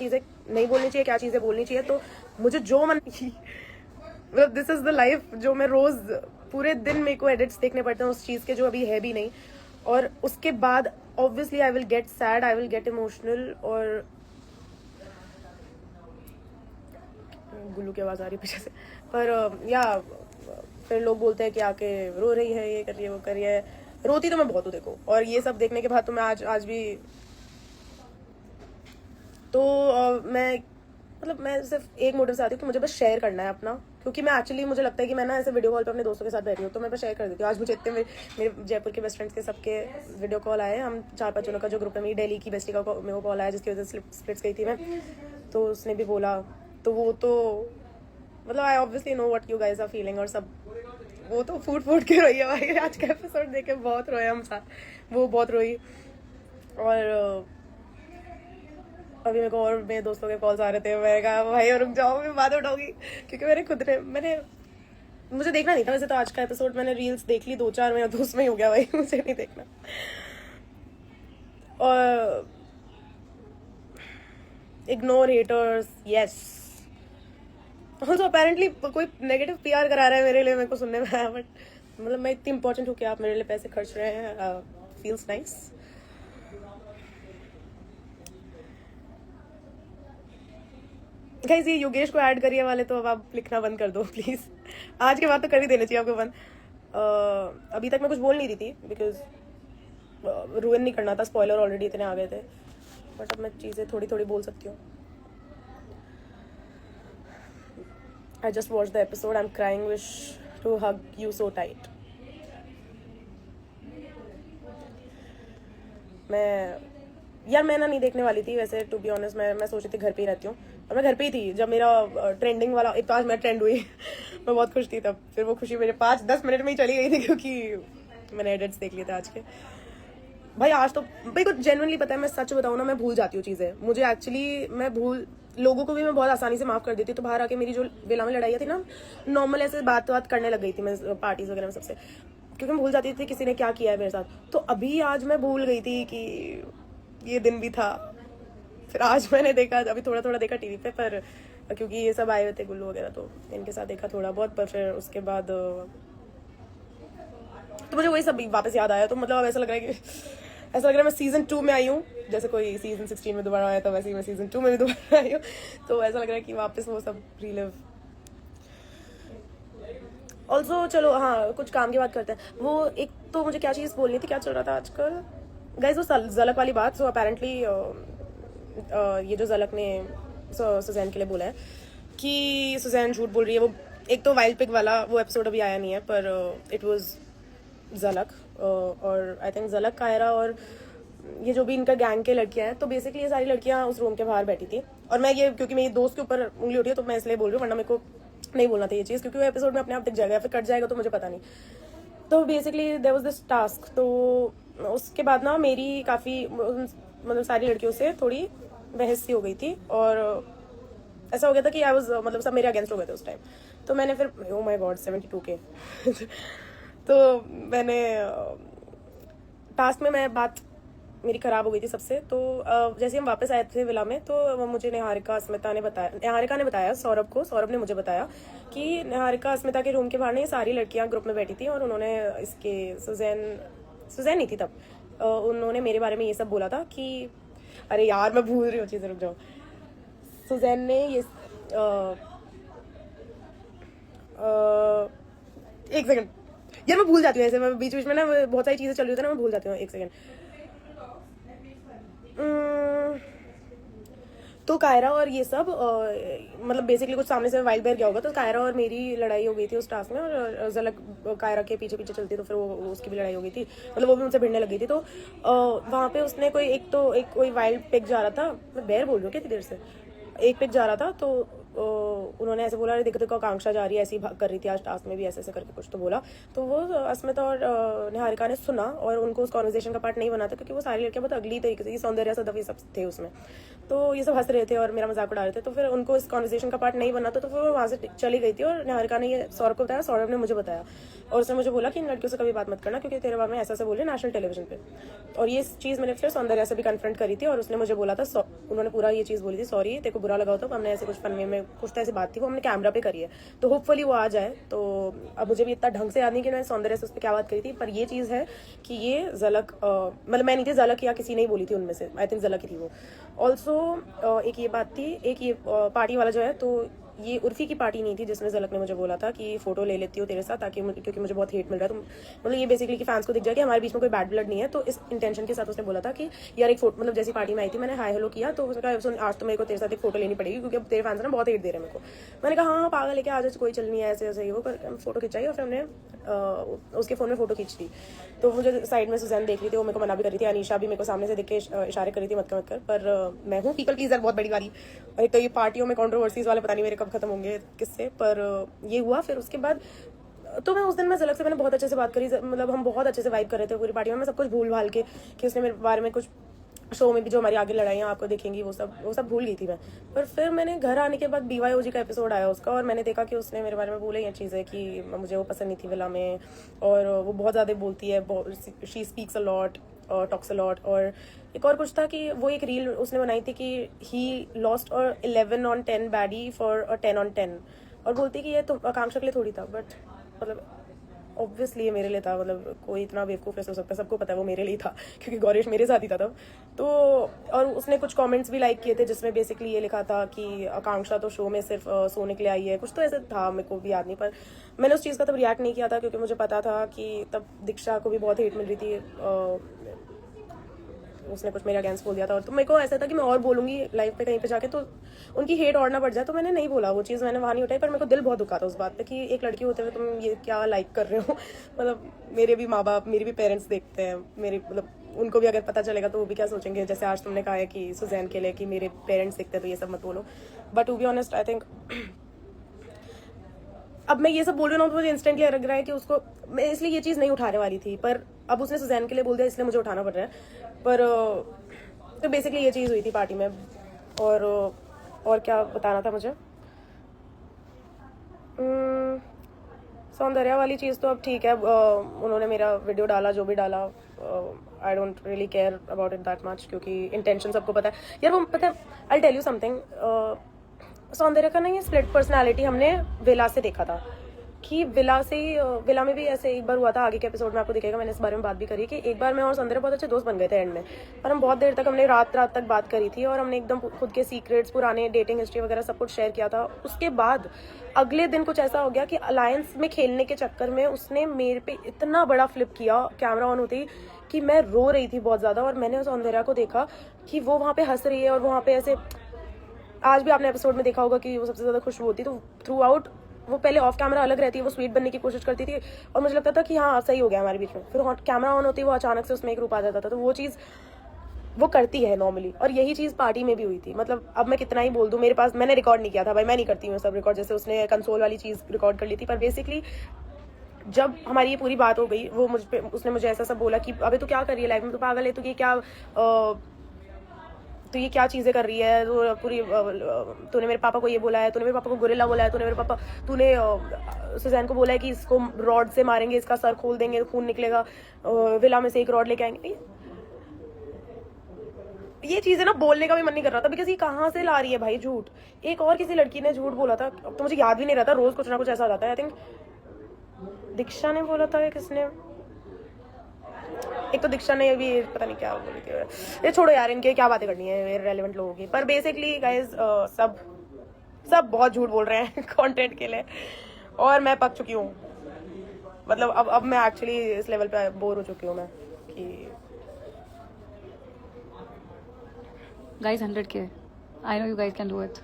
चीज़ें नहीं बोलनी चाहिए, क्या चीज़ें बोलनी चाहिए। तो मुझे जो मन मतलब दिस इज़ द लाइफ जो मैं रोज़ पूरे दिन मेरे को एडिट्स देखने पड़ते हैं उस चीज़ के जो अभी है भी नहीं। और उसके बाद obviously I will get sad, I will get emotional. और गुल्लू की आवाज़ आ रही है पीछे से, पर या फिर लोग बोलते हैं कि आके रो रही है, ये कर रही है, वो कर रही है। रोती तो मैं बहुत हूँ देखो, और ये सब देखने के बाद तो मैं आज भी तो मैं मतलब मैं सिर्फ एक मोटिव से आती हूँ कि मुझे बस शेयर करना है अपना, क्योंकि मैं एक्चुअली मुझे लगता है कि मैं ना ऐसे वीडियो कॉल पे अपने दोस्तों के साथ बैठी हूँ तो मैं बस शेयर कर देती हूँ। आज मुझे इतने मेरे जयपुर के बेस्ट फ्रेंड्स के सबके वीडियो कॉल आए। हम 4-5 जनों का जो ग्रुप है, मेरी दिल्ली की बेस्टी का मेरे को कॉल आया जिसकी वजह से स्प्लिट्स गई थी मैं, तो उसने भी बोला। तो वो तो मतलब I obviously know what you guys are feeling, और सब वो तो फूट के रोई है भाई। आज का एपिसोड देख के बहुत रोए हम साथ, वो बहुत रोई। और अभी मेरे को और मेरे दोस्तों के कॉल्स आ रहे थे, मैंने कहा भाई रुक जाओ, मैं बात उठाऊंगी, क्योंकि मैंने मुझे देखना नहीं था वैसे तो आज का एपिसोड। मैंने रील्स देख ली 2-4 में, तो उसमें ही हो गया भाई, मुझे नहीं देखना। और ignore haters, yes. Also apparently कोई नेगेटिव PR करा रहा है मेरे लिए, मेरे को सुनने में आया, बट मतलब मैं इतनी इंपॉर्टेंट हूँ कि आप मेरे लिए पैसे खर्च रहे हैं, फील्स नाइस। गाइस ये योगेश को ऐड करिए वाले तो अब आप लिखना बंद कर दो प्लीज। आज के बाद तो कर ही देना चाहिए आपको बंद। अभी तक मैं कुछ बोल नहीं रही थी बिकॉज रुइन नहीं करना था, स्पॉइलर ऑलरेडी इतने आ गए थे, बट अब मैं चीज़ें थोड़ी थोड़ी बोल सकती हूँ। I just watched the episode. I'm crying. Wish to hug you so tight. मैं ना नहीं देखने वाली थी वैसे, टू बी ऑनेस्ट। मैं सोच रही थी, घर पे ही रहती हूँ, और मैं घर पे ही थी जब मेरा ट्रेंडिंग वाला एक तो आज मेरा ट्रेंड हुई। मैं बहुत खुश थी तब, फिर वो खुशी मेरे 5-10 मिनट में ही चली गई थी, क्योंकि मैंने एडिट्स देख लिए थे आज के। भाई आज तो भाई कुछ जेन्युइनली पता है, मैं सच बताऊँ ना, मैं भूल जाती हूँ चीज़ें। मुझे एक्चुअली लोगों को भी मैं बहुत आसानी से माफ कर देती हूँ। तो बाहर आके मेरी जो विला में लड़ाइयाँ थी ना, नॉर्मल ऐसे बात करने लग गई थी मैं पार्टीज वगैरह में सबसे, क्योंकि मैं भूल जाती थी किसी ने क्या किया है मेरे साथ। तो अभी आज मैं भूल गई थी कि ये दिन भी था। फिर आज मैंने देखा, अभी थोड़ा थोड़ा देखा टीवी पे, पर क्योंकि ये सब आए हुए थे गुल्लू वगैरह, तो इनके साथ देखा थोड़ा बहुत। पर फिर उसके बाद तो मुझे वही सब वापस याद आया। तो मतलब अब ऐसा लग रहा है मैं सीजन 2 में आई हूँ, जैसे कोई सीजन 16 में दोबारा आया था, वैसे ही मैं सीजन 2 में भी दोबारा आई हूँ। तो ऐसा लग रहा है कि वापस वो सब रिलिव। ऑल्सो चलो हाँ, कुछ काम की बात करते हैं। वो एक तो मुझे क्या चीज़ बोलनी थी, क्या चल रहा था आजकल गाइज, वो ज़लक वाली बात। सो अपेरेंटली ये जो ज़लक ने सुजैन के लिए बोला है कि सुजैन झूठ बोल रही है। वो एक तो वाइल्ड पिग वाला वो एपिसोड अभी आया नहीं है, पर इट वाज ज़लक, और आई थिंक ज़लक, कायरा और ये जो भी इनका गैंग के लड़कियां हैं। तो बेसिकली ये सारी लड़कियां उस रूम के बाहर बैठी थी, और मैं ये क्योंकि मेरी दोस्त के ऊपर उंगली उठी है तो मैं इसलिए बोल रही हूँ, वरना मेरे को नहीं बोलना था ये चीज़, क्योंकि वो एपिसोड में अपने आप दिख जाएगा, फिर कट जाएगा तो मुझे पता नहीं। तो basically there was this task. तो उसके बाद ना मेरी काफ़ी मतलब सारी लड़कियों से थोड़ी बहस सी हो गई थी, और ऐसा हो गया था कि आई वाज मतलब सब मेरे अगेंस्ट हो गए थे उस टाइम। तो मैंने फिर ओ माय गॉड 72K तो मैंने टास्क में मैं बात मेरी ख़राब हो गई थी सबसे। तो जैसे हम वापस आए थे विला में, तो मुझे निहारिका अस्मिता ने बताया सौरभ ने मुझे बताया कि निहारिका अस्मिता के रूम के बाहर ने सारी लड़कियां ग्रुप में बैठी थी, और उन्होंने इसके सुजैन नहीं थी तब, उन्होंने मेरे बारे में ये सब बोला था कि अरे यार मैं भूल रही हूँ चीज़ें, रुक जाओ। सुजैन ने ये एक सेकंड यार, मैं भूल जाती हूँ ऐसे, मैं बीच बीच में ना बहुत सारी चीज़ें चल रही होती है ना, मैं भूल जाती हूँ। एक सेकंड। तो कायरा और ये सब मतलब बेसिकली कुछ सामने से वाइल्ड बेयर गया होगा, तो कायरा और मेरी लड़ाई हो गई थी उस टास्क में, और ज़लक कायरा के पीछे पीछे चलती, तो फिर वो उसकी भी लड़ाई हो गई थी, मतलब वो भी मुझसे भिड़ने लग गई थी। तो वहाँ पे उसने कोई वाइल्ड पिग जा रहा था, मैं बेयर बोल रही हूँ क्या देर से, एक पिग जा रहा था, तो उन्होंने ऐसे बोला, देखो देखो आकांक्षा जा रही है, ऐसी कर रही थी आज टास्क में भी, ऐसे ऐसे करके कुछ तो बोला। तो वो अस्मित और निहारिका ने सुना और उनको उस कॉन्वर्सेशन का पार्ट नहीं बना था, क्योंकि वो सारी लड़कियां बहुत अगली तरीके से, सौंदर्या सदफ ये सब थे उसमें, तो ये सब हंस रहे थे और मेरा मजाक उड़ा रहे थे। तो फिर उनको इस कॉन्वर्सेशन का पार्ट नहीं बना था, तो फिर वो वहाँ से चली गई थी। और निहारिका ने ये सौरभ को बताया, सौरभ ने मुझे बताया, और उसने मुझे बोला कि इन लड़कियों से कभी बात मत करना, क्योंकि तेरे बारे में ऐसा बोले नेशनल टेलीविजन पे। और ये चीज़ मैंने फिर सौंदर्या से भी कन्फ्रंट करी थी, और उसने मुझे बोला था, उन्होंने पूरा ये चीज़ बोली थी, सॉरी तेरे को बुरा लगा हो तो हमने ऐसे कुछ फनवे में कुछ तो ऐसी बात थी, वो हमने कैमरा पे करी है, तो होपफुली वो आ जाए। तो अब मुझे भी इतना ढंग से याद नहीं कि मैंने सौंदर्या से उस पर क्या बात करी थी, पर ये चीज़ है कि ये झलक, मतलब मैं नहीं थी, झलक या किसी ने बोली थी उनमें से, आई थिंक झलक ही थी वो। ऑल्सो एक ये बात थी, एक ये पार्टी वाला जो है, तो ये उर्फी की पार्टी नहीं थी जिसमें झलक ने मुझे बोला था कि फोटो ले लेती हो तेरे साथ, ताकि क्योंकि मुझे बहुत हेट मिल रहा है। तो मतलब ये बेसिकली कि फैंस को दिख जाए कि हमारे बीच में कोई बैड ब्लड नहीं है, तो इस इंटेंशन के साथ उसने बोला था कि यार एक फोटो, मतलब जैसी पार्टी में आई थी मैंने हाई हेलो किया, तो उसने कहा आज तो मेरे को तेरे साथ एक फोटो लेनी पड़ेगी, क्योंकि अब तेरे फैंस ना बहुत हेट दे रहे हैं मेरे को। मैंने कहा हाँ पागल लेके आज कोई चल नहीं है, ऐसे ऐसे ही वो कर फोटो खिंचाई, और फिर हमने उसके फोन में फोटो खींच ली। तो मुझे साइड में सुजैन देख रही थी, वो मेरे को मना भी कर रही थी, अनीशा भी मेरे को सामने से देख के इशारे कर रही थी मत कर, पर मैं हूँ पीपल प्लीजर बहुत बड़ी वाली। एक तो ये पार्टियों में कंट्रोवर्सीज वाले पता नहीं मेरे कब खत्म होंगे किससे, पर ये हुआ। फिर उसके बाद तो मैं उस दिन मैं झलक से मैंने बहुत अच्छे से बात करी, मतलब हम बहुत अच्छे से वाइब कर रहे थे पूरी पार्टी में। मैं सब कुछ भूल भाल के कि उसने मेरे बारे में कुछ शो में भी जो हमारी आगे लड़ाइयाँ आपको देखेंगी वो सब भूल गई थी मैं। पर फिर मैंने घर आने के बाद BYOG का एपिसोड आया उसका, और मैंने देखा कि उसने मेरे बारे में बोला ये चीज़ है कि मुझे वो पसंद नहीं थी विला में, और वो बहुत ज़्यादा बोलती है, शी स्पीक्स अ लॉट और टॉक्स अ लॉट। और एक और कुछ था कि वो एक रील उसने बनाई थी कि he lost 11 on 10 baddie for 10 on 10, और बोलती कि ये तो आकांक्षा के लिए थोड़ी था, बट मतलब ऑब्वियसली ये मेरे लिए था। मतलब कोई इतना बेवकूफ़ हो सकता है, सबको पता है वो मेरे लिए था, क्योंकि गौरीश मेरे साथ ही था तब तो। और उसने कुछ कमेंट्स भी लाइक किए थे जिसमें बेसिकली ये लिखा था कि आकांक्षा तो शो में सिर्फ सोने के लिए आई है, कुछ तो ऐसे था, मेरे को भी याद नहीं। पर मैंने उस चीज़ का तब रिएक्ट नहीं किया था, क्योंकि मुझे पता था कि तब दीक्षा को भी बहुत हेट मिल रही थी, उसने कुछ मेरे अगेंस्ट बोल दिया था। और तो मेरे को ऐसा था कि मैं और बोलूंगी लाइव पे कहीं पे जाके तो उनकी हेट और ना बढ़ जाए, तो मैंने नहीं बोला, वो चीज़ मैंने वहाँ नहीं उठाई। पर मेरे को दिल बहुत दुखा था उस बात पे कि एक लड़की होते हुए तुम ये क्या लाइक कर रहे हो। मतलब मेरे भी माँ बाप, मेरे भी पेरेंट्स देखते हैं, मेरे मतलब उनको भी अगर पता चलेगा तो वो भी क्या सोचेंगे। जैसे आज तुमने कहा है कि सुजैन के लिए कि मेरे पेरेंट्स देखते हैं तो ये सब मत बोलो, but to be honest I think अब मैं ये सब बोल रही हूँ तो मुझे इंस्टेंटली लग रहा है कि उसको मैं इसलिए ये चीज़ नहीं उठाने वाली थी, पर अब उसने सुजैन के लिए बोल दिया इसलिए मुझे उठाना पड़ रहा है। पर तो बेसिकली ये चीज़ हुई थी पार्टी में। और क्या बताना था मुझे, सौंदर्या वाली चीज़ तो अब ठीक है, उन्होंने मेरा वीडियो डाला जो भी डाला, I don't really care about it that much, क्योंकि इंटेंशन सबको पता है यार। वो पता है I tell you something, Soundarya का ना ये स्प्लिट पर्सनालिटी हमने विला से देखा था कि विला में भी ऐसे एक बार हुआ था, आगे के एपिसोड में आपको दिखेगा, मैंने इस बारे में बात भी करी कि एक बार मैं और सौंदर्या बहुत अच्छे दोस्त बन गए थे एंड में, पर हम बहुत देर तक हमने रात तक बात करी थी, और हमने एकदम खुद के सीक्रेट्स, पुराने डेटिंग हिस्ट्री वगैरह सब कुछ शेयर किया था। उसके बाद अगले दिन कुछ ऐसा हो गया कि अलायंस में खेलने के चक्कर में उसने मेरे पे इतना बड़ा फ्लिप किया कैमरा ऑन होते ही कि मैं रो रही थी बहुत ज़्यादा। और मैंने सौंदर्या को देखा कि वो वहाँ पे हंस रही है, और वहाँ पे ऐसे, आज भी आपने एपिसोड में देखा होगा कि वो सबसे ज़्यादा खुश होती, तो थ्रू आउट वो पहले ऑफ कैमरा अलग रहती है, वो स्वीट बनने की कोशिश करती थी, और मुझे लगता था कि हाँ सही हो गया हमारे बीच में। फिर कैमरा ऑन होती है वो अचानक से उसमें एक रूप आ जाता था, तो वो चीज़ वो करती है नॉर्मली, और यही चीज़ पार्टी में भी हुई थी। मतलब अब मैं कितना ही बोल दूँ, मेरे पास मैंने रिकॉर्ड नहीं किया था भाई, मैं नहीं करती हूँ सब रिकॉर्ड, जैसे उसने कंसोल वाली चीज़ रिकॉर्ड कर ली थी। पर बेसिकली जब हमारी ये पूरी बात हो गई, वो उसने मुझे ऐसा सब बोला कि अबे तू क्या कर रही है लाइफ में, तो पागल है, तो ये क्या तो ये क्या चीज़ें कर रही है, तो पूरी तूने मेरे पापा को ये बोला है, तूने मेरे पापा को गोरिल्ला बोला है, तूने सुजैन को बोला है कि इसको रॉड से मारेंगे, इसका सर खोल देंगे, खून निकलेगा, विला में से एक रॉड लेके आएंगे। ये चीज़ें ना बोलने का भी मन नहीं कर रहा था, बिकॉज ये कहाँ से ला रही है भाई झूठ। एक और किसी लड़की ने झूठ बोला था, अब तो मुझे याद भी नहीं रहता, रोज कुछ ना कुछ ऐसा हो जाता है। आई थिंक दीक्षा ने बोला था या किसने, एक तो दीक्षा ने भी पता नहीं क्या बोली थी। ये छोड़ो यार, इनके क्या बातें करनी है रेलेवेंट लोगों की। पर बेसिकली गाइज सब बहुत झूठ बोल रहे हैं कंटेंट के लिए, और मैं पक चुकी हूँ। मतलब अब मैं एक्चुअली इस लेवल पे बोर हो चुकी हूँ मैं कि guys 100K, I know you guys can do it.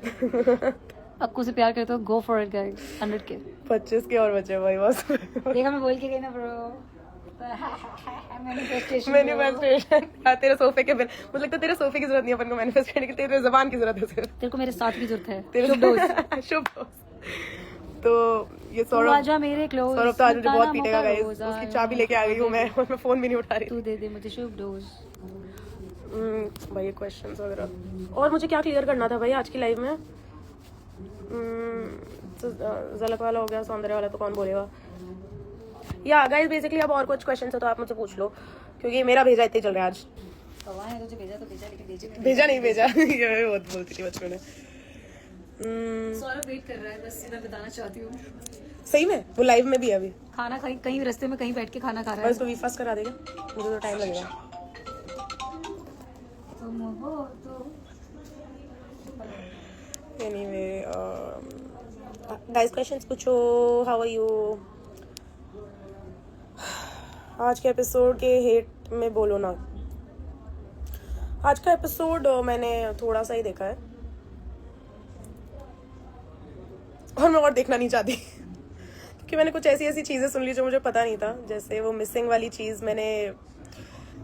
Akku से प्यार करते हो, go for it guys, 100K। 25 के और बचे भाई बस। देखा मैं बोल के गई ना ब्रो। मैनिफेस्टेशन। तेरे सोफे के बिल मुझे लगता है तेरे सोफे की जरूरत नहीं है अपन को मैनिफेस्ट करने की, तेरे जबान की जरूरत है सिर्फ। तेरे को मेरे साथ की जरूरत है। तेरे शुभ डोज। शुभ डोज। तो ये तू सौरभ आजा मेरे क्लोज। सौरभ तो आज मुझे बहुत पीटेगा गाइस, उसकी चाबी लेके आ गई हूँ मैं और मैं फोन भी नहीं उठा रही। तू दे दे मुझे शुभ डोज। भाई क्वेश्चंस वगैरह और मुझे क्या क्लियर करना था भाई आज की लाइव में। तो झलक वाला हो गया, सौंदर्य वाला तो कौन बोलेगा। या गाइस बेसिकली अब और कुछ क्वेश्चन है तो आप मुझसे पूछ लो, क्योंकि मेरा भेजा इतने चल रहा है आज। भगवान ने तुझे भेजा तो भेजा, लेकिन भेजा नहीं भेजा ये मैं बहुत बोलती थी बचपन में। सौरभ वेट कर रहा है, बस इधर बताना चाहती हूँ। सही में वो लाइव में भी है अभी। खाना कहीं कहीं रास्ते में कहीं बैठ के खाना खा रहा और है। इसको वी फास्ट करा देगा, मुझे तो टाइम लगेगा। तुम हो तो एनीवे गाइस क्वेश्चंस पूछो। How are you. आज के एपिसोड के हेट में बोलो ना। आज का एपिसोड मैंने थोड़ा सा ही देखा है और मैं और देखना नहीं चाहती क्योंकि मैंने कुछ ऐसी चीजें सुन ली जो मुझे पता नहीं था। जैसे वो मिसिंग वाली चीज, मैंने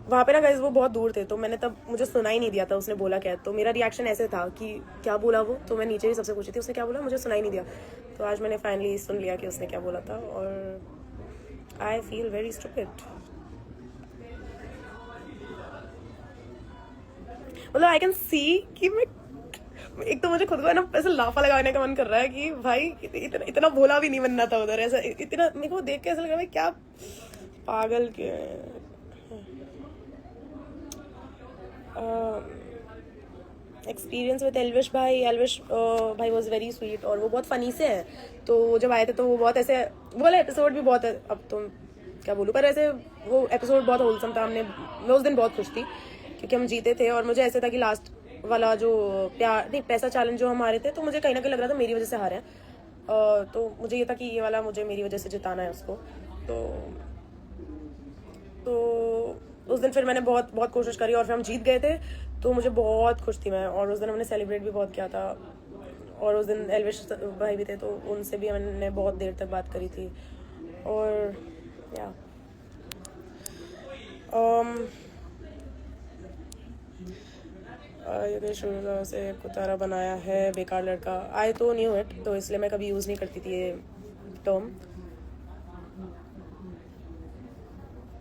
वहाँ पे ना गाइस वो बहुत दूर थे तो मैंने तब मुझे सुना ही नहीं दिया था उसने बोला क्या। तो मेरा रिएक्शन ऐसे था कि क्या बोला वो, तो मैं नीचे ही सबसे पूछी थी उसने क्या बोला, मुझे सुनाई नहीं दिया। तो आज मैंने फाइनली सुन लिया कि उसने क्या बोला था और आई फील वेरी स्टूपिड। मतलब आई कैन सी कि मैं एक तो मुझे खुद को है ना ऐसे लाफा लगाने का मन कर रहा है कि भाई इतना भोला भी नहीं बनना था उधर। ऐसा इतना मेरे को देख के ऐसा लग रहा है क्या पागल के। एक्सपीरियंस विद एल्विश भाई, एल्विश भाई वॉज वेरी स्वीट और वो बहुत फनी से है। तो वो जब आए थे तो वो बहुत ऐसे, वो वाला एपिसोड भी बहुत है, अब तुम क्या बोलूँ, पर ऐसे वो एपिसोड बहुत होलसम था। मैं उस दिन बहुत खुश थी क्योंकि हम जीते थे और मुझे ऐसे था कि लास्ट वाला जो प्यार नहीं पैसा चैलेंज जो हम हारे थे तो मुझे कहीं ना कहीं लग रहा था मेरी वजह से हारे हैं। तो मुझे ये था कि ये वाला मुझे मेरी वजह से जिताना है उसको। तो उस दिन फिर मैंने बहुत बहुत कोशिश करी और फिर हम जीत गए थे तो मुझे बहुत खुश थी मैं। और उस दिन हमने सेलिब्रेट भी बहुत किया था और उस दिन एल्विश भाई भी थे तो उनसे भी मैंने बहुत देर तक बात करी थी। और या योगेश से कुतारा बनाया है बेकार लड़का। आई तो न्यू इट तो इसलिए मैं कभी यूज़ नहीं करती थी ये टर्म।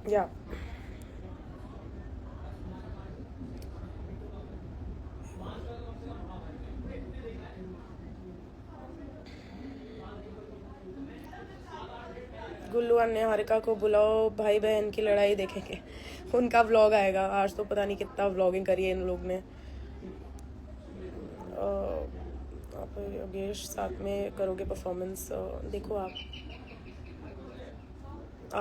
या गुल्लू और निहारिका को बुलाओ, भाई बहन की लड़ाई देखेंगे। उनका व्लॉग आएगा आज। तो पता नहीं कितना व्लॉगिंग करी है इन लोग ने। आप योगेश साथ में करोगे परफॉर्मेंस, देखो आप।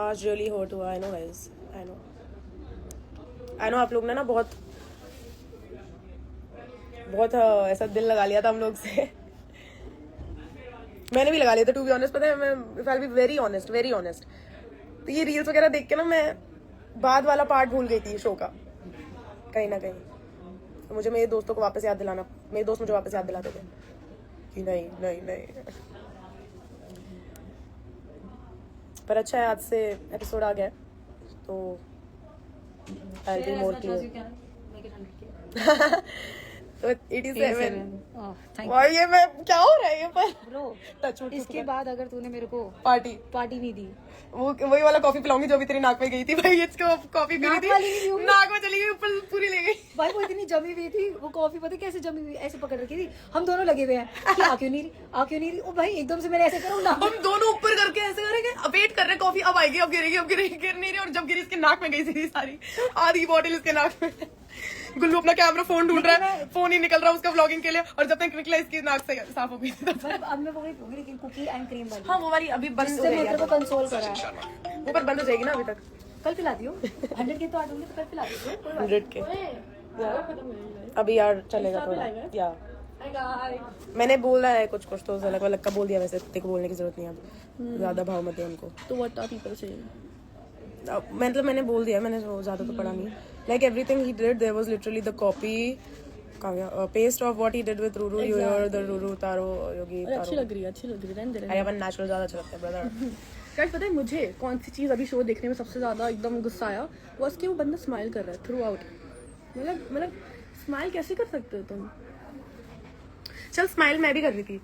आज रियली हर्ट हुआ। I know guys, I know आप लोग ने ना बहुत ऐसा दिल लगा लिया था हम लोग से। मैंने भी लगा लिया था टू बी ऑनेस्ट। पता है मैं if I B very honest तो ये रील्स वगैरह देख के ना मैं बाद वाला पार्ट भूल गई थी शो का कहीं ना कहीं। तो मुझे मेरे दोस्तों को वापस याद दिलाना, मेरे दोस्त मुझे वापस याद दिलाते थे कि नहीं। पर अच्छा है आज से एपिसोड आ गया तो I will be more clear. तो 87 और ये मैं क्या हो रहा है ये पर ब्रो। टच इसके बाद अगर तूने मेरे को पार्टी नहीं दी, वो वही वाला कॉफी पिलाऊंगी जो भी तेरी नाक में गई थी भाई। इसको कॉफी पी नाक थी, वाली नहीं होगी। नाक में चली गई, ऊपर पूरी ले गई भाई वो इतनी जमी हुई थी वो कॉफी, पता है कैसे जमी हुई, ऐसे पकड़ रखी थी। हम दोनों लगे हुए हैं कि आ क्यों नहीं रही। ओ भाई एकदम से मैंने ऐसे करूँ ना, हम दोनों ऊपर करके ऐसे करेंगे, वेट कर रहे कॉफी अब आएगी, अब गिरेगी, गिर नहीं रही। और जब गिरी इसके नाक में गई थी सारी आधी बॉटल इसके नाक में। गुल्लू अपना कैमरा फोन ढूंढ रहा है, फोन ही निकल रहा है उसका व्लॉगिंग के लिए। और जब तक निकला इसकी नाक से साफ हो गई। अब मैं वो पीऊंगी लेकिन कुकी एंड क्रीम वाली। हाँ वो वाली अभी बंद हो जिससे मैं जाएगी, तेरे को कंसोल करा है। वो पर बंद हो जाएगी ना अभी तक। कल पिला दियो 100 के तो आ दूंगी तो कल पिला दियो। 100 के अभी यार चलेगा थोड़ा। या मैंने बोला है कुछ तो अलग अलग का बोल दिया। वैसे तेरे को बोलने की जरूरत नहीं है अब, ज्यादा भाव मत दे उनको। तो व्हाट आर पीपल सेइंग? मैंने बोल दिया, मैंने ज्यादा तो पढ़ा नहीं। Like everything he did there was literally the copy paste of what he did with Ruru. You hear the Ruru तारो योगी तारो। अच्छी लग रही है रहने दे। अरे अपन नेचुरल ज्यादा अच्छा लगता है ब्रदर। गाइस पता है मुझे कौन सी चीज अभी शो देखने में सबसे ज्यादा एकदम गुस्सा आया, वो कि वो बंदा स्माइल कर रहा है थ्रू आउट। मतलब स्माइल कैसे कर सकते हो तुम? चल स्माइल मैं भी कर रही थी,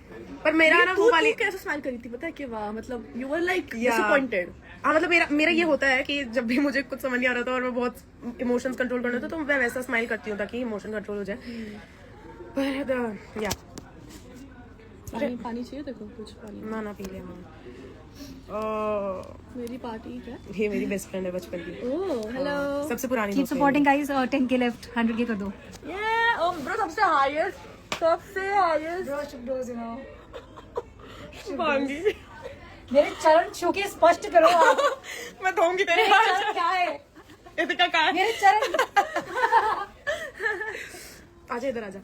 पर मेरा ना वो वाली कैसे स्माइल करी थी पता है कि वाह, मतलब यू वर लाइक डिसअपॉइंटेड। हाँ मतलब मेरा ये होता है कि जब भी मुझे कुछ समझ नहीं आ रहा था और मैं बहुत इमोशंस कंट्रोल करना था तो मैं वैसा स्माइल करती हूँ ताकि इमोशन कंट्रोल हो जाए। पर या पानी चाहिए देखो, कुछ पानी। ना पी लिया हाँ। मेरी पार्टी क्या? ये मेरी बेस्ट फ्रेंड है बचपन की। ओह हेलो, सबसे पुरानी कीप दोस्त है supporting guys, 10k left, 100k कर दो। ये ब्रो सबसे हाईएस्ट मांगी। मेरे चरण छू के स्पष्ट करो आप। मैं धोऊंगी तेरे मेरे चरण क्या है? इधर का है मेरे चरण आजा इधर आजा।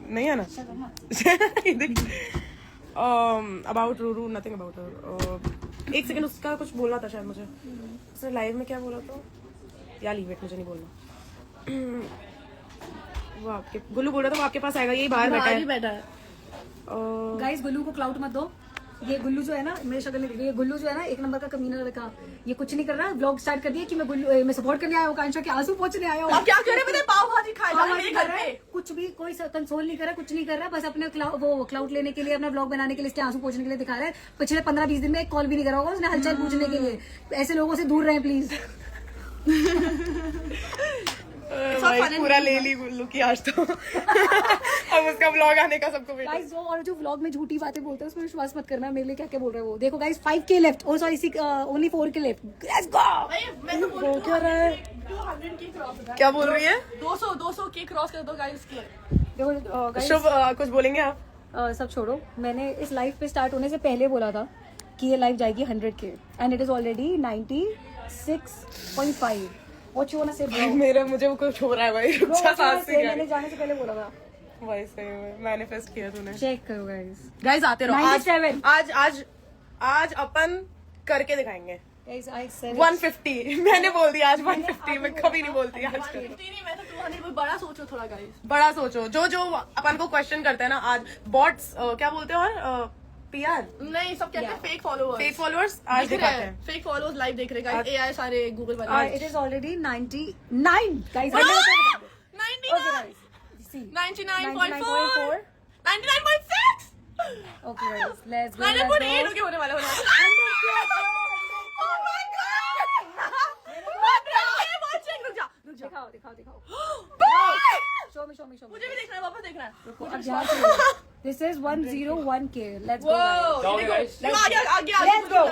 नहीं आना about Ruru nothing about her. एक सेकंड उसका कुछ बोलना था शायद मुझे, उसने लाइव में क्या बोला था यार, लीव इट, मुझे नहीं बोलना। वो आपके गुल्लू बोल रहा था वो आपके पास आएगा, यही बाहर बैठा है। गाइस गुल्लू को क्लाउड मत दो। ये गुल्लू जो है ना, मेरी शक्ल नहीं दिख रही, ये गुल्लू जो है ना एक नंबर का कमीना लड़का, ये कुछ नहीं कर रहा। व्लॉग स्टार्ट कर दिया कि मैं सपोर्ट करने आया हूँ, कांशा के आंसू पोंछने आया हूँ। क्या करे, मैंने पाव भाजी खाया मेरे घर पे। कुछ भी कोई कंसोल नहीं कर रहा, कुछ नहीं कर रहा, बस अपने क्लाउड लेने के लिए, अपना व्लॉग बनाने के लिए, इसके आंसू पोंछने के लिए दिखा रहा है। पिछले 15-20 दिन में एक कॉल भी नहीं करा होगा उसने हलचल पूछने के लिए। ऐसे लोगों से दूर रहें प्लीज। भाई पूरा ले ली गुल्लू की आज तो। अब उसका व्लॉग आने का सबको वेट। गाइस और जो व्लॉग में झूठी बातें बोलते हैं उसमें विश्वास मत करना। मेरे लिए क्या क्या बोल रहा है वो देखो guys. 5k left, oh sorry only 4k left, let's go. वो क्या रहा है, 200 की क्रॉस है। क्या बोल रही है? 200 के क्रॉस कर दो गाइस की। देखो गाइस शुभ कुछ बोलेंगे आप? सब छोड़ो, मैंने इस लाइव पे स्टार्ट होने से पहले बोला था कि ये लाइव जाएगी 100k and it is already 96.5। What you want to say bro? मुझे वो कुछ हो रहा है भाई, Bro, अच्छा सांस से मैंने जाने से पहले बोला था। भाई सही में मैनिफेस्ट किया तूने। चेक करो गाइस। गाइस आते रहो, 97। आज अपन करके दिखाएंगे। गाइस आई सेड 150 मैंने बोल दिया आज 150, मैं कभी नहीं बोलती आज। मैं तो 200 बड़ा सोचो थोड़ा गाइस। बड़ा सोचो, जो अपन को क्वेश्चन करते हैं ना आज बॉट्स क्या बोलते हैं और पीआर नहीं, सब कहते हैं फेक फॉलोअर्स आज दिखाते हैं। फेक फॉलोअर्स लाइव देख रहे गाइस। एआई सारे गूगल वाले। It is already 99 guys. 99.4 99.6 okay guys let's go. 9.8 okay होने वाला दिखाओ। शो मी मुझे भी देखना है, वापस देखना है। अब यहाँ से this is 101k। Let's go guys. Let's go.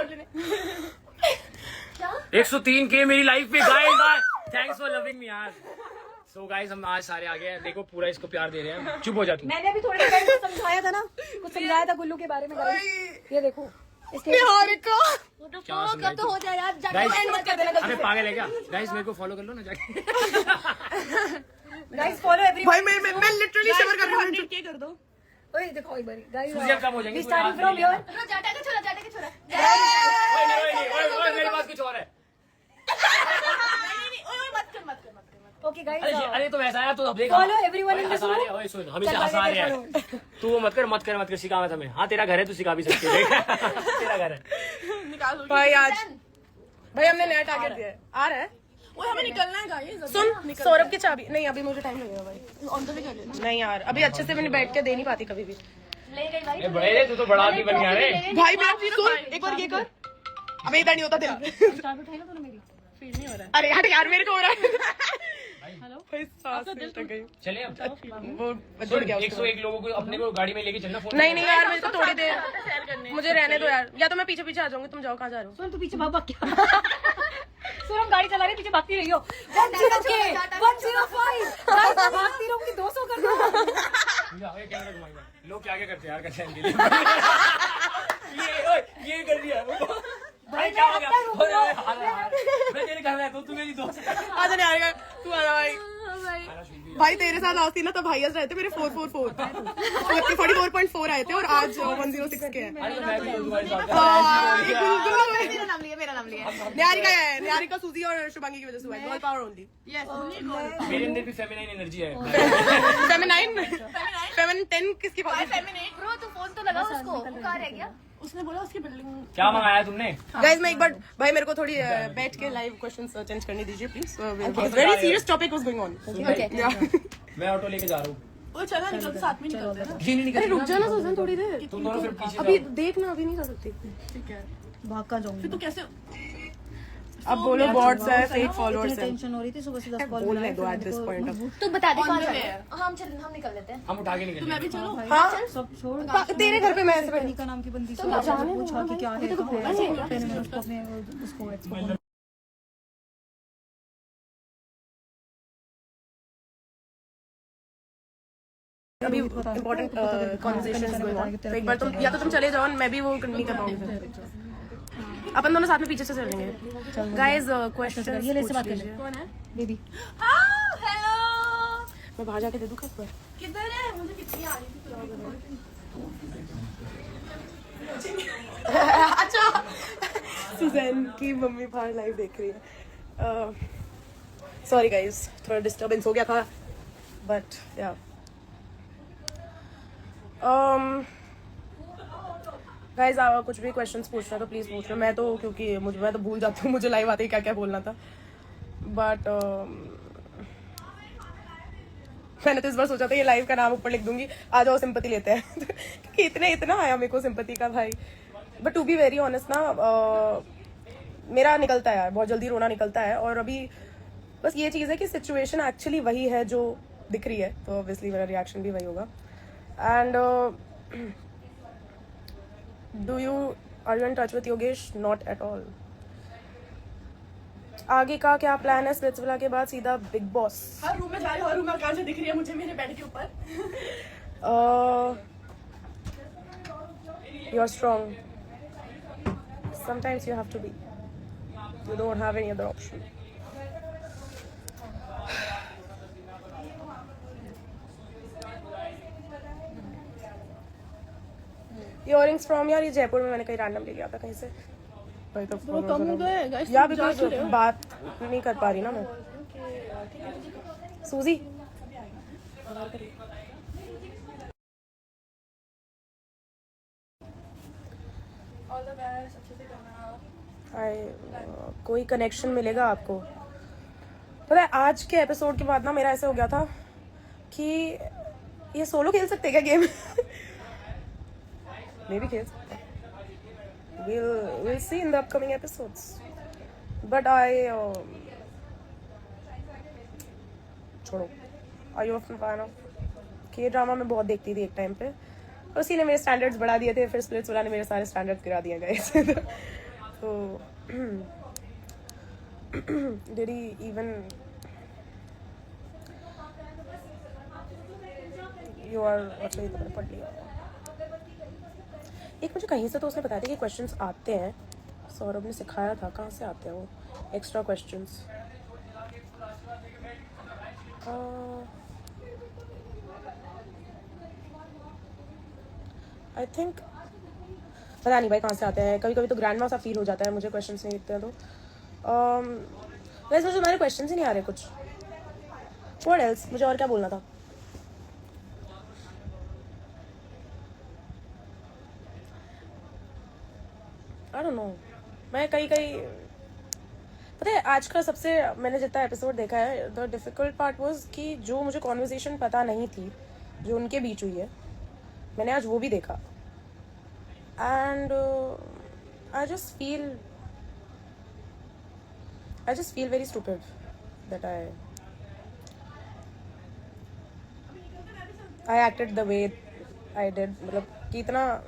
103k मेरी लाइफ पे guys. Thanks for loving me यार। सो गाइस हम आज सारे आ गए हैं, देखो पूरा इसको प्यार दे रहे हैं। चुप हो जा तू। मैंने अभी थोड़ी देर पहले समझाया था ना, कुछ समझाया था गुल्लू के बारे में गाइस। ये देखो इसके क्या कब तो हो जाए यार, गाइस एंड मत कर देना। अबे पागल है क्या? गाइस मेरे को फॉलो कर लो ना जाके। Guys follow everyone. भाई मैं लिटरली शिवर कर रही हूँ। 100K कर दो। ओए देखो एक बार गाइस, सूजी अब कब हो जाएंगे? We starting from here. जाटा के छोरा। ओए मेरे पास कुछ और है। ओए मत कर। ओके गाइस अरे तो ऐसा है तो अब देख फॉलो एवरीवन इन दिस हंसा रहे हैं। ओए सुन हम इसे हंसा रहे हैं। तू वो मत कर सिखा मत हमें। हाँ तेरा घर है, तू सिखा भी सकती है। तेरा घर है। निकाल भाई भाई हमने नया टारगेट दिया है, आ रहा है। ओए हमें निकलना है गाइस। सुन सौरभ की चाबी नहीं, अभी मुझे टाइम लगेगा भाई। ऑन द वे कर लेना। नहीं यार अभी अच्छे से मैंने बैठ के दे नहीं पाती कभी भी। ए बड़े तू तो बड़ा आदमी बन गया रे। भाई मेरा सुन एक बार ये कर। अबे इधर नहीं होता दिल। स्टार्ट उठाई ना तूने मेरी। फील नहीं हो रहा है। अरे हट यार मेरे को हो रहा है। हेलो भाई सांस टक गई। चले अब वो जुड़ गया उसको। 101 लोगों को अपने को गाड़ी में लेके चलना। फोन नहीं यार मेरे को थोड़ी देर शेयर करने। मुझे रहने दो यार, या तो मैं पीछे आ जाऊंगी, तुम जाओ कहाँ जा रहे हो। सुन तू पीछे भाग क्या? सुन हम गाड़ी चला रहे पीछे भागती रही हो। 105 गाइस भागती रहूंगी 200 कर दो। कैमरा घुमाएगा। लोग क्या करते हैं यार कंटेंट के लिए। ये कर दिया भाई क्या हो गया? मैं तेरे घर में तो तू मेरी दोस्त है। आजा नहीं आएगा तू, आजा भाई। भाई तेरे साथ आती ना तो भाई रहे थे मेरे 444 44.4 आए थे और आज 106 के हैं। मेरा नाम लिया न्यारिका सूजी और शुभांगी की वजह से हुआ है। Girl power only. मेरे अंदर भी फेमिनाइन एनर्जी है। फेमिनाइन 10 किसकी बात है? ब्रो तू फोन तो लगा उसको, वो कहाँ रह गया? उसने बोला उसकी बिल्डिंग क्या मंगाया तुमने? गाइस मैं एक बार भाई मेरे को थोड़ी बैठ के लाइव क्वेश्चंस चेंज करने दीजिए please. Very serious topic was going on. मैं ऑटो लेके जा रहा हूँ. वो चला निकल साथ में निकलते हैं ना. जी नहीं अरे निकल. रुक जाना सुजन थोड़ी देर. तुम दोनों फिर पीछे अभी जाओ. देखना अभी नहीं जा सकती. ठीक है. भाग का जाऊंगी. फिर तू कैसे अब बोलो बॉट्स है फेक फॉलोअर्स है. टेंशन हो रही थी सुबह से 10 कॉल बोलने दो एट दिस पॉइंट ऑफ. तो बता दे On कहाँ the जाना way है? है. हम निकल लेते हैं. हम उठा के निकल. मैं भी चलूं? हाँ सब छोड़ तेरे घर पे मैं ऐसे बैठी. का नाम की बंदी से पूछा कि क्या है फिर मैंने उसको अपने उसको एक्सप्लेन अभी इम्पोर्टेंट कॉन्वर्सेशंस गोइंग ऑन. तो एक बार तुम या तो तुम चले जाओ मैं भी वो नहीं कर पाऊंगी. अपन दोनों साथ में पीछे से चलेंगे. गाइस क्वेश्चन ये ले से बात कर लीजिए. कौन है? Baby hello. मैं बाहर जाके दे दूं किस पर. किधर है? मुझे कितनी आ रही थी. अच्छा सुजैन की मम्मी बाहर लाइव देख रही है. सॉरी गाइस थोड़ा डिस्टर्बेंस हो गया था बट या गाइस कुछ भी क्वेश्चंस पूछना तो प्लीज पूछ लो. मैं तो क्योंकि मैं तो भूल जाती हूँ मुझे लाइव आते ही क्या क्या बोलना था. बट मैंने तो इस बार सोचा था ये लाइव का नाम ऊपर लिख दूंगी आ जाओ सिंपैथी लेते हैं. क्योंकि इतना आया मेरे को सिंपैथी का भाई. But to be very honest ना मेरा निकलता है यार बहुत जल्दी रोना निकलता है. और अभी बस ये चीज़ है कि सिचुएशन एक्चुअली वही है जो दिख रही है तो ऑब्वियसली मेरा रिएक्शन भी वही होगा. And are you in touch with Yogesh? Not at all. आगे का क्या प्लान है स्प्लिट्सविला के बाद? सीधा बिग बॉस. हर रूम में जा रही हूँ. हर रूम में कहाँ से दिख रही है मुझे मेरे बेड के ऊपर. You're strong. Sometimes you have to be. You don't have any other option. Earrings from यार ये जयपुर में मैंने कहीं रैंडम ले लिया था कहीं से. भाई तो वो कम हो गए गाइस. या बिकॉज बात नहीं कर पा रही ना मैं. सूजी कोई कनेक्शन मिलेगा आपको. पता है आज के एपिसोड के बाद ना मेरा ऐसे हो गया था कि ये सोलो खेल सकते हैं क्या गेम? मे भी खेल सकते हैं. We'll see in the upcoming episodes. But छोड़ो. Are you a fan of K-drama? मैं बहुत देखती थी एक टाइम पे और उसी ने मेरे स्टैंडर्ड्स बढ़ा दिए थे. फिर स्प्लिट्सविला ने मेरे सारे स्टैंडर्ड्स गिरा दिए गए. तो did he even you are अच्छा ये तो मैंने पढ़ लिया. एक मुझे कहीं से तो उसने बताया था कि क्वेश्चंस आते हैं. सौरभ ने सिखाया था. कहाँ से आते हैं वो एक्स्ट्रा क्वेश्चंस? आई थिंक पता नहीं भाई कहाँ से आते हैं. कभी कभी तो ग्रैंड सा फील हो जाता है मुझे क्वेश्चंस नहीं दिखते हैं तो. वैसे मुझे हमारे क्वेश्चंस ही नहीं आ रहे कुछ. What else? मुझे और क्या बोलना था? I don't know. मैं कहीं पता है आज का सबसे मैंने जितना एपिसोड देखा है द डिफिकल्ट पार्ट वाज कि जो मुझे कॉन्वर्सेशन पता नहीं थी जो उनके बीच हुई है मैंने आज वो भी देखा. And I just feel very stupid that I acted the way I did. मतलब कि इतना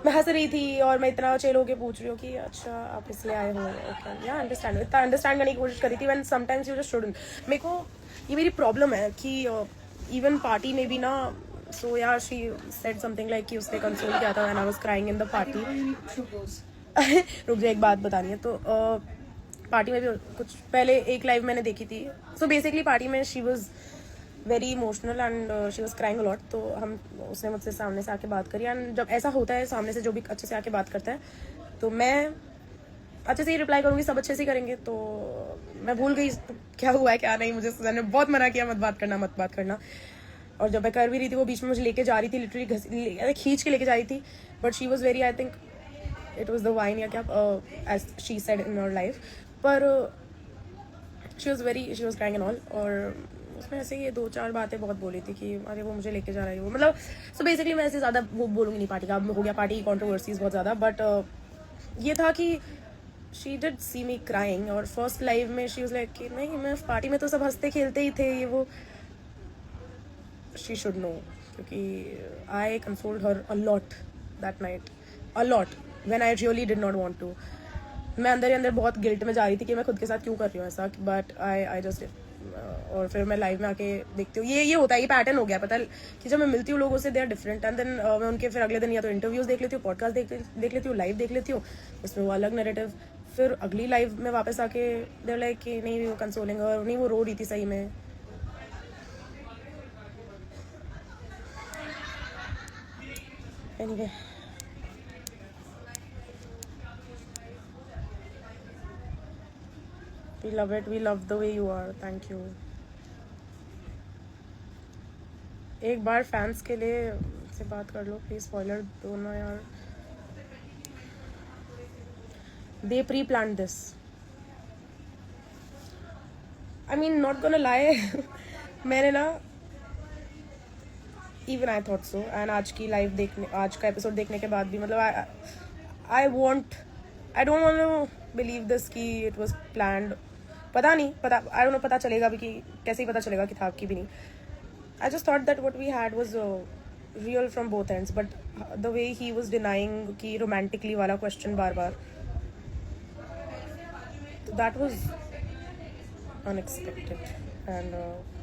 मैं हंस रही थी और मैं इतना चेल होके पूछ रही हूँ कि अच्छा आप इसलिए आए हो. ओके या अंडरस्टैंड. इतना अंडरस्टैंड करने की कोशिश करी थी. When sometimes you just shouldn't. मेरे को ये मेरी प्रॉब्लम है कि इवन पार्टी में भी ना. सो यार शी सेड समथिंग लाइक कि उसने कंसोल किया था when I was crying in the party. रुक जा एक बात बतानी है. तो पार्टी में भी कुछ पहले एक लाइव मैंने देखी थी. सो बेसिकली पार्टी में she was very emotional and she was crying a lot. तो उसने मुझसे सामने से आके बात करी. एंड जब ऐसा होता है सामने से जो भी अच्छे से आके बात करता है तो मैं अच्छे से ही रिप्लाई करूंगी. सब अच्छे से ही करेंगे. तो मैं भूल गई क्या हुआ है क्या नहीं. मुझे सुजान ने बहुत मना किया मत बात करना. और जब मैं कर भी रही थी वो बीच में मुझे लेके जा रही थी, लिटरली खींच के लेके जा रही थी, but she was very, I think it was the wine या क्या, as she said in her life, पर she was crying and all. और उसमें ऐसे ये 2-4 बातें बहुत बोली थी कि अरे वो मुझे लेके जा रहा है वो, मतलब सो बेसिकली मैं ऐसे ज़्यादा वो बोलूँगी नहीं पार्टी का, अब हो गया पार्टी की कॉन्ट्रोवर्सीज बहुत ज़्यादा, बट ये था कि she did see me crying, और फर्स्ट लाइव में शी वाज लाइक कि नहीं मैं पार्टी में तो सब हंसते खेलते ही थे, ये वो, शी शुड नो, क्योंकि I consoled her a lot that night, a lot, when I really did not want to. मैं अंदर ही अंदर बहुत गिल्ट में जा रही थी कि मैं खुद के साथ क्यों कर रही हूँ ऐसा, बट आई जस्ट डिड। और फिर मैं लाइव में आके देखती हूँ, ये होता है, ये पैटर्न हो गया पता है कि जब मैं मिलती हूँ लोगों से they are different, and then मैं उनके फिर अगले दिन या तो इंटरव्यूज देख लेती हूँ, पॉडकास्ट देख लेती हूँ, लाइव देख लेती हूँ, उसमें वो अलग नैरेटिव, फिर अगली लाइव में वापस आके देर लाइक कि नहीं वो कंसोलिंग, और नहीं वो रो रही थी सही में। Anyway we love it, we love the way you are, thank you। एक बार फैंस के लिए से बात कर लो प्लीज, स्पॉइलर दो ना यार, they pre-planned this, I mean not gonna lie मैंने ना even I thought so, and आज की लाइव देखने, आज का एपिसोड देखने के बाद भी मतलब I don't want to believe this कि it was planned, पता नहीं, I don't know, पता चलेगा भी कि कैसे ही पता चलेगा कि था कि भी नहीं। I just thought that what we had was real from both ends, but the way he was denying कि romantically वाला question bar bar, that was unexpected, and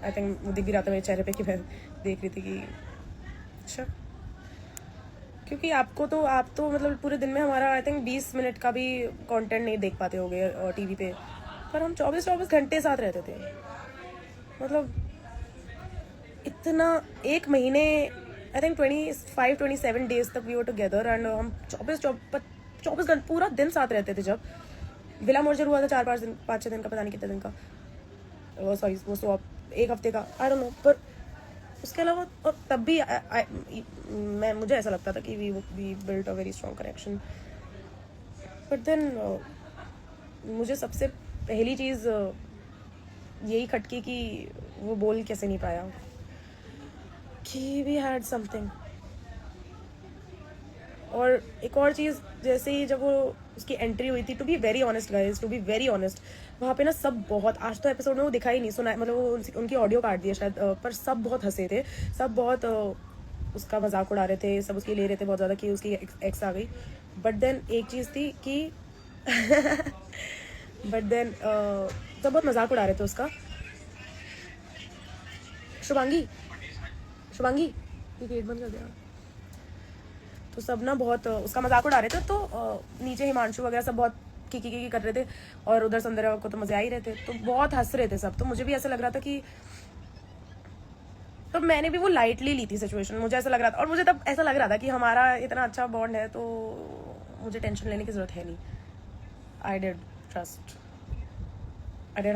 I think वो दिख भी रहा था मेरे चेहरे पे कि मैं देख रही थी कि अच्छा, क्योंकि आप तो मतलब पूरे दिन में हमारा आई थिंक 20 मिनट का भी कंटेंट नहीं देख पाते होगे टीवी पे, पर हम 24 घंटे साथ रहते थे, मतलब इतना, एक महीने आई थिंक 25-27 डेज तक वी वर टुगेदर, एंड हम 24 घंटे पूरा दिन साथ रहते थे। जब विला मोर्जर हुआ था 5-6 दिन का, पता नहीं कितने दिन का, सॉरी वो एक हफ्ते का, आई डोंट नो, पर उसके अलावा और तब भी मुझे ऐसा लगता था कि we built a very strong connection, but then मुझे सबसे पहली चीज़ यही खटकी कि वो बोल कैसे नहीं पाया कि वी हैड समथिंग। और एक और चीज़, जैसे ही जब वो उसकी एंट्री हुई थी, to be very honest guys, to be very honest, वहाँ पे ना सब बहुत, आज तो एपिसोड में वो दिखा ही नहीं, सुना, मतलब वो उनकी ऑडियो काट दिया शायद, पर सब बहुत हंसे थे, सब बहुत उसका मजाक उड़ा रहे थे, सब उसकी ले रहे थे बहुत ज़्यादा कि उसकी एक्स आ गई, बट देन एक चीज़ थी कि बट देन सब बहुत मजाक उड़ा रहे थे उसका। शुभांगी ये गेट बंद कर दिया, तो सब ना बहुत उसका मजाक उड़ा रहे थे, तो नीचे हिमांशु वगैरह सब बहुत की कर रहे थे, और उधर सौंदर्या को तो मजे आ ही रहे थे, तो बहुत हंस रहे थे सब, तो मुझे भी ऐसा लग रहा था कि, तो मैंने भी वो लाइटली ली थी सिचुएशन, मुझे ऐसा लग रहा था, और मुझे तब ऐसा लग रहा था कि हमारा इतना अच्छा बॉन्ड है तो मुझे टेंशन लेने की जरूरत है नहीं। I did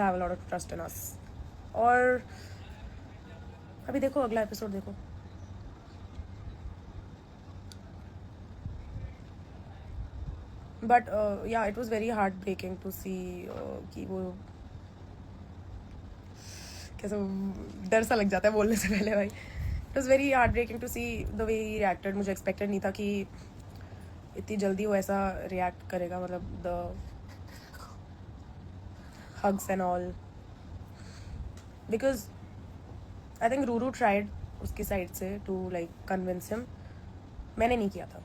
have a lot of trust in us. और अभी देखो अगला एपिसोड देखो, but yeah it was very heart breaking to see कि वो कैसे डर सा लग जाता है बोलने से पहले भाई। It was very heart breaking to see the way he reacted. मुझे एक्सपेक्टेड नहीं था कि इतनी जल्दी वो ऐसा रिएक्ट करेगा, मतलब the hugs and all, because I think Ruru tried उसकी साइड से to like convince him, मैंने नहीं किया था,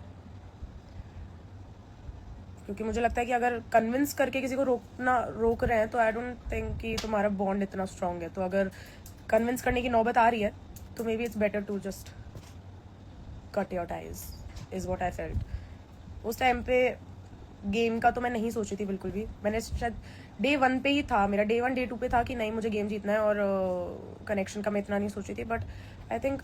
क्योंकि मुझे लगता है कि अगर कन्विंस करके किसी को रोक रहे हैं तो आई डोंट थिंक कि तुम्हारा बॉन्ड इतना स्ट्रांग है, तो अगर कन्विंस करने की नौबत आ रही है तो maybe it's better to just cut your ties, is what I felt. उस टाइम पे गेम का तो मैं नहीं सोची थी बिल्कुल भी, मैंने शायद डे 1 पे ही था, मेरा डे 1 डे 2 पे था कि नहीं मुझे गेम जीतना है, और कनेक्शन का मैं इतना नहीं सोची थी, बट आई थिंक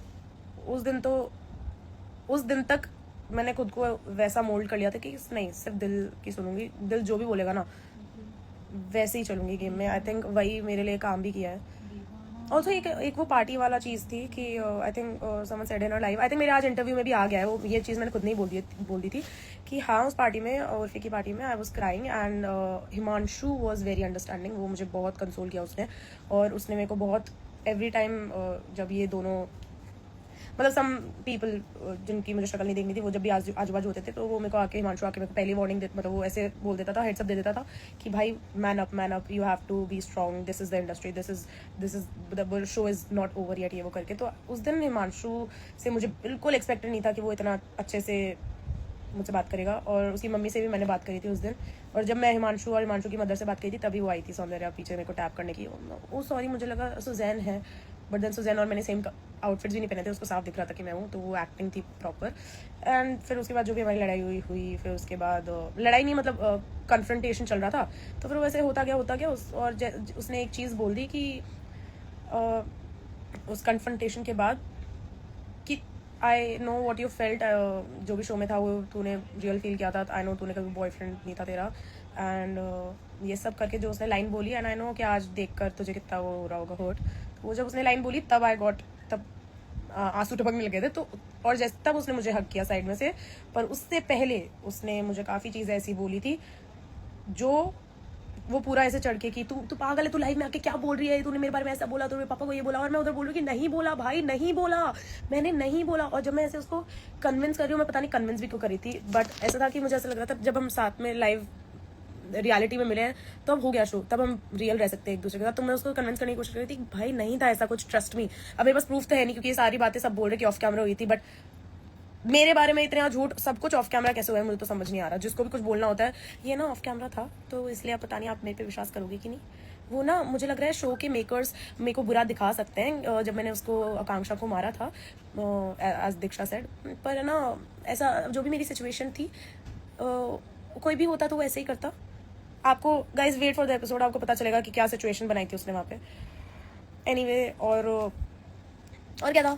उस दिन तक मैंने खुद को वैसा मोल्ड कर लिया था कि नहीं सिर्फ दिल की सुनूंगी, दिल जो भी बोलेगा ना वैसे ही चलूंगी गेम में। आई थिंक वही मेरे लिए काम भी किया है, ऑल्सो एक वो पार्टी वाला चीज़ थी कि I think someone said in live, I think मेरे आज इंटरव्यू में भी आ गया है वो, ये चीज़ मैंने खुद नहीं बोल दी थी कि हाँ उस पार्टी में, उर्फी की पार्टी में I was crying and Himanshu was very understanding. वो मुझे बहुत कंसोल किया उसने, और उसने मेरे को बहुत एवरी टाइम जब ये दोनों मतलब सम पीपल जिनकी मुझे शक्ल नहीं देखनी थी, वो जब भी आजू बाजू होते थे तो वो मेरे को आके हिमांशु आके मेरे को पहली वार्निंग दे, मतलब वो ऐसे बोल देता था, हेड्स अप दे देता था कि भाई man up, you have to be strong, this is the industry, this is the show is not over yet, ये वो करके। तो उस दिन हिमांशु से मुझे बिल्कुल एक्सपेक्टेड नहीं था कि वो इतना अच्छे से मुझसे बात करेगा, और उसकी मम्मी से भी मैंने बात करी थी उस दिन। और जब मैं हिमांशु की मदर से बात करी थी तभी वो आई थी सौंदर्या पीछे मेरे को टैप करने की। वो सॉरी मुझे लगा सुजैन है, बट देन सुजैन और मैंने सेम आउटफिट्स भी नहीं पहने थे, उसको साफ दिख रहा था कि मैं हूँ, तो वो एक्टिंग थी प्रॉपर। एंड फिर उसके बाद जो भी हमारी लड़ाई हुई फिर उसके बाद लड़ाई नहीं मतलब कन्फ्रंटेशन चल रहा था, तो फिर वैसे होता गया और उसने एक चीज़ बोल दी कि उस कन्फ्रंटेशन के बाद कि I know what you felt, जो भी शो में था वो तूने रियल फील किया था, आई नो तूने कभी बॉयफ्रेंड नहीं था तेरा, एंड ये सब करके जो उसने लाइन बोली, एंड आई नो कि आज देखकर तुझे कितना वो हो रहा होगा हर्ट। वो जब उसने लाइन बोली तब तब आंसू टपकने लगे थे, तो और जैसे तब उसने मुझे हक किया साइड में से, पर उससे पहले उसने मुझे काफ़ी चीज़ें ऐसी बोली थी जो वो पूरा ऐसे चढ़ के कि तू पागल है, तू लाइव में आके क्या बोल रही है, तूने मेरे बारे में ऐसा बोला, तूने पापा को ये बोला, और मैं उधर बोल रही हूँ कि नहीं बोला भाई, नहीं बोला, मैंने नहीं बोला। और जब मैं ऐसे उसको कन्विंस कर रही हूँ, मैं पता नहीं कन्विंस भी क्यों करी थी, बट ऐसा था कि मुझे ऐसा लग रहा था जब हम साथ में लाइव रियलिटी में मिले हैं तो अब हो गया शो, तब हम रियल रह सकते हैं एक दूसरे के साथ। तो मैं उसको कन्विंस करने की कोशिश कर रही थी, भाई नहीं था ऐसा कुछ, ट्रस्ट मी। अब मेरे पास प्रूफ तो है नहीं क्योंकि ये सारी बातें सब बोल रहे कि ऑफ कैमरा हुई थी, बट मेरे बारे में इतना झूठ सब कुछ ऑफ कैमरा कैसे हुआ है मुझे तो समझ नहीं आ रहा। जिसको भी कुछ बोलना होता है ये ना ऑफ कैमरा था, तो इसलिए आप पता नहीं आप मेरे पे विश्वास करोगे कि नहीं। वो ना मुझे लग रहा है शो के मेकर्स मेरे को बुरा दिखा सकते हैं, जब मैंने उसको आकांक्षा को मारा था एज दीक्षा सेड, पर ना ऐसा जो भी मेरी सिचुएशन थी कोई भी होता तो वो ऐसे ही करता। आपको guys wait for the episode, आपको पता चलेगा कि क्या सिचुएशन बनाई थी उसने वहाँ पे। एनीवे और क्या था,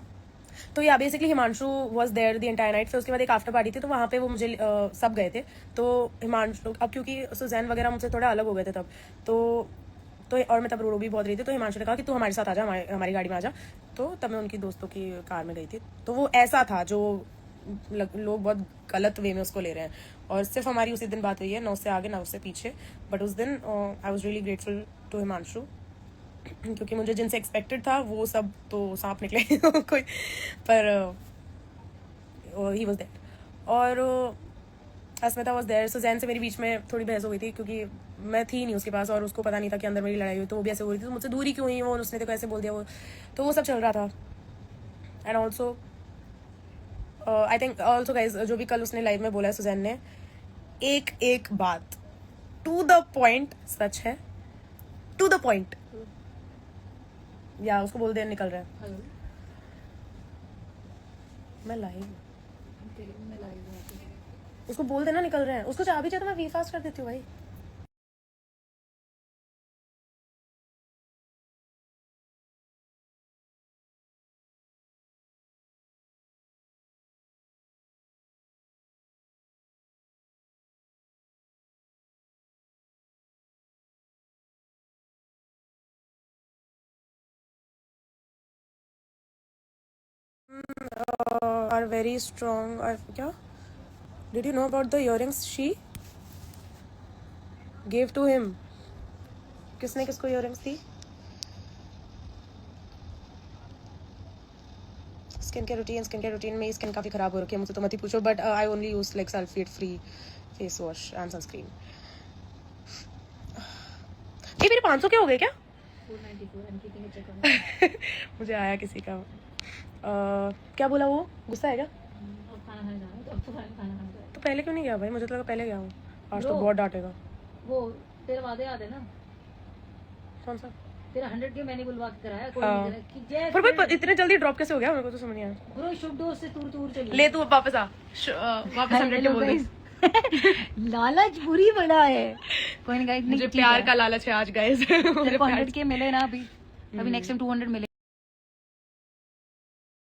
तो या basically Himanshu was there the entire night. फिर उसके बाद एक आफ्टर पार्टी थी, तो वहाँ पे वो मुझे सब गए थे, तो हिमांशु अब क्योंकि सुजैन वगैरह मुझसे थोड़ा अलग हो गए थे तब, तो और मैं तब रो भी बहुत रही थी, तो हिमांशु ने कहा कि तू हमारे साथ आ जा, हमारी गाड़ी में आ जा। तो तब मैं उनकी दोस्तों की कार में गई थी। तो वो ऐसा था जो लोग बहुत गलत वे में उसको ले रहे हैं, और सिर्फ हमारी उसी दिन बात हुई है, ना उससे आगे ना उससे पीछे। बट उस दिन I was really grateful to Himanshu, क्योंकि मुझे जिनसे एक्सपेक्टेड था वो सब तो सांप निकले कोई, पर ही वॉज देयर। और अस्मिता वॉज देयर। सुजैन से मेरी बीच में थोड़ी बहस हो गई थी क्योंकि मैं थी नहीं उसके पास, और उसको पता नहीं था कि अंदर मेरी लड़ाई हुई, तो वो भी ऐसे हो रही थी, तो मुझसे दूरी क्यों हुई वो, उसने तो कैसे बोल दिया वो, तो वो सब चल रहा था। And also I think also guys जो भी कल उसने लाइव में बोला है सुजैन ने, एक बात टू द पॉइंट सच है, टू द पॉइंट। या उसको बोल दे निकल रहा है। मैं लाइव उसको बोल देना निकल रहे हैं, उसको चाबी चाहिए तो मैं वी फास्ट कर देती हूँ भाई। Are very strong. क्या? Did you know about the earrings she gave to him? किसने किसको earrings दी? स्किन केयर रूटीन में स्किन काफ़ी ख़राब हो रखी है, मुझसे तो मत ही पूछो, but I only use like sulphate free face wash and sunscreen. ये मेरे 500 क्या हो गए क्या? 494 मुझे आया किसी का क्या बोला वो, गुस्सा है क्या? तो पहले क्यों नहीं गया भाई, मुझे तो लगा पहले गया हूँ, आज तो बहुत डांटेगा। वो तेरे वादे याद है ना? कौन सा? तेरा 100 के मैंने बुलवा के कराया, कोई नहीं करा कि जय पर भाई इतने जल्दी ड्रॉप कैसे हो गया, मेरे को तो समझ नहीं आया। ब्रो शुभ दोस्त से तूर चली ले तू वापस आ, वापस 100 के बोल दे। लालच बुरी बड़ा है, कोई नहीं गाइस, मुझे प्यार का लालच है आज गाइस। तेरे को 100 के मिले ना अभी नेक्स्ट टाइम 200 मिले।